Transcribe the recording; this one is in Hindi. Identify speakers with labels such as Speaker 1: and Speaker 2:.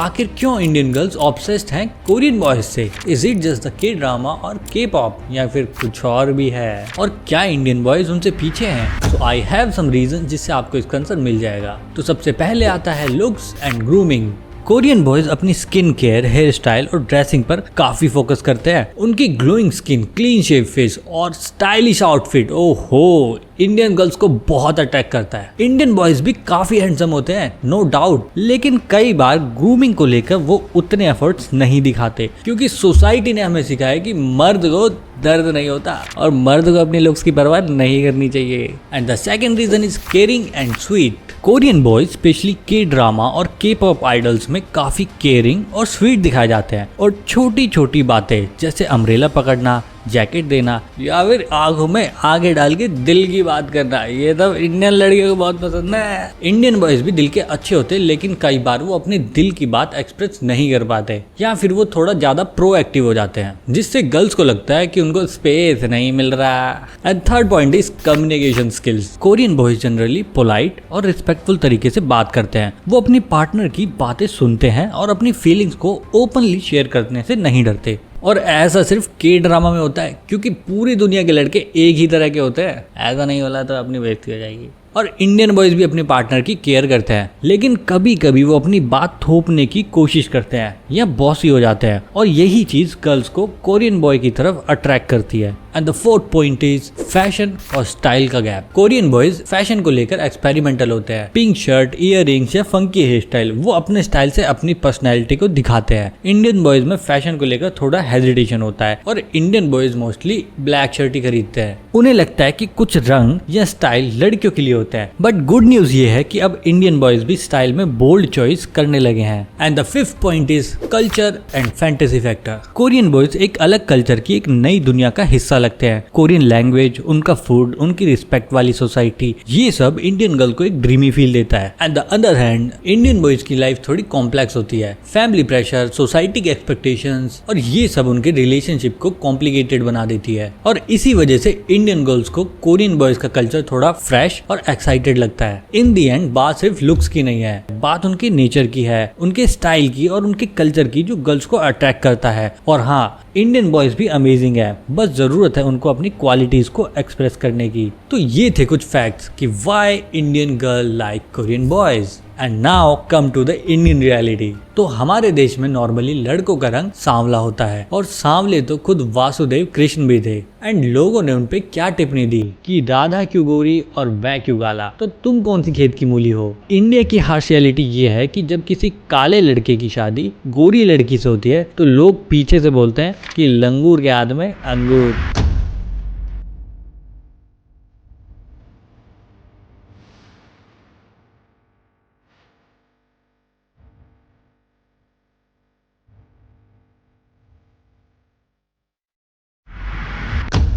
Speaker 1: आखिर क्यों इंडियन गर्ल्स ऑब्सेस्ड हैं कोरियन बॉयज से? इज इट जस्ट द के ड्रामा और के पॉप या फिर कुछ और भी है? और क्या इंडियन बॉयज उनसे पीछे हैं? सो आई हैव सम रीजन जिससे आपको इसका आंसर मिल जाएगा। तो सबसे पहले आता है looks and grooming. Korean boys अपनी स्किन केयर, हेयर स्टाइल और ड्रेसिंग पर काफी फोकस करते हैं। उनकी glowing skin, clean shave face और स्टाइलिश आउटफिट ओहो इंडियन गर्ल्स को बहुत अट्रैक्ट करता है। इंडियन बॉयज भी काफी हैंडसम होते हैं, नो डाउट, लेकिन कई बार ग्रूमिंग को लेकर वो उतने एफर्ट्स नहीं दिखाते क्योंकि सोसाइटी ने हमें सिखाया कि मर्द को दर्द नहीं होता और मर्द को अपने लुक्स की परवाह नहीं करनी चाहिए। And the second reason is caring and sweet. Korean boys specially K drama और के पॉप आइडल्स में काफी केयरिंग और स्वीट दिखाए जाते हैं और छोटी छोटी बातें जैसे अम्ब्रेला पकड़ना, जैकेट देना या फिर आंखों में आगे डाल के दिल की बात करना, ये तो इंडियन लड़कियों को बहुत पसंद है। इंडियन बॉयज भी दिल के अच्छे होते हैं लेकिन कई बार वो अपने दिल की बात एक्सप्रेस नहीं कर पाते या फिर वो थोड़ा ज्यादा प्रोएक्टिव हो जाते हैं जिससे गर्ल्स को लगता है कि उनको स्पेस नहीं मिल रहा। And third point is communication skills. Korean boys generally polite और रिस्पेक्टफुल तरीके से बात करते हैं। वो अपनी पार्टनर की बातें सुनते हैं और अपनी फीलिंग्स को ओपनली शेयर करने से नहीं डरते। और ऐसा सिर्फ के ड्रामा में होता है क्योंकि पूरी दुनिया के लड़के एक ही तरह के होते हैं। ऐसा नहीं होला तो अपनी बेइज्जती हो जाएगी। और इंडियन बॉयज भी अपने पार्टनर की केयर करते हैं लेकिन कभी कभी वो अपनी बात थोपने की कोशिश करते हैं या बॉसी हो जाते हैं और यही चीज गर्ल्स को कोरियन बॉय की तरफ अट्रैक्ट करती है। And the fourth point is fashion और स्टाइल का गैप। कोरियन बॉयज फैशन को लेकर एक्सपेरिमेंटल होते हैं। पिंक शर्ट, इयररिंग्स या फंकी हेयर स्टाइल, वो अपने स्टाइल से अपनी पर्सनैलिटी को दिखाते हैं। इंडियन बॉयज में फैशन को लेकर थोड़ा हेजिटेशन होता है और Indian boys mostly black shirt ही खरीदते हैं। उन्हें लगता है कि कुछ रंग या स्टाइल लड़कियों के लिए होता है। बट गुड न्यूज ये है कि अब इंडियन बॉयज भी स्टाइल में बोल्ड चॉइस करने लगे हैं। And the fifth point is culture and fantasy factor. Korean boys एक अलग कल्चर की, एक नई दुनिया का हिस्सा लगते हैं। कोरियन लैंग्वेज, उनका फूड, उनकी रिस्पेक्ट वाली सोसाइटी, ये सब इंडियन गर्ल को एक ड्रीमी फील देता है। At the other hand Indian boys की लाइफ थोड़ी कॉम्प्लेक्स होती है। फैमिली प्रेशर, सोसाइटी के एक्सपेक्टेशंस और ये सब उनके रिलेशनशिप को कॉम्प्लिकेटेड बना देती है और इसी वजह से इंडियन गर्ल्स को कोरियन बॉयज का कल्चर थोड़ा फ्रेश और एक्साइटेड लगता है। इन दी एंड बात सिर्फ लुक्स की नहीं है, बात उनके नेचर की है, उनके स्टाइल की और उनके कल्चर की जो गर्ल्स को अट्रैक्ट करता है। और हाँ, इंडियन बॉयज भी अमेजिंग है, बस जरूरत है उनको अपनी क्वालिटीज को एक्सप्रेस करने की। तो ये थे कुछ फैक्ट्स कि why Indian girl like Korean boys. And now come to the Indian reality. तो हमारे देश में नॉर्मली लड़कों का रंग सांवला होता है और सांवले तो खुद वासुदेव कृष्ण भी थे। एंड लोगों ने उनपे क्या टिप्पणी दी कि राधा क्यों गोरी और वह क्यों काला, तो तुम कौन सी खेत की मूली हो। इंडिया की हार्श रियलिटी ये है कि जब किसी काले लड़के की शादी गोरी लड़की से होती है तो लोग पीछे से बोलते हैं कि लंगूर के हाथ में अंगूर।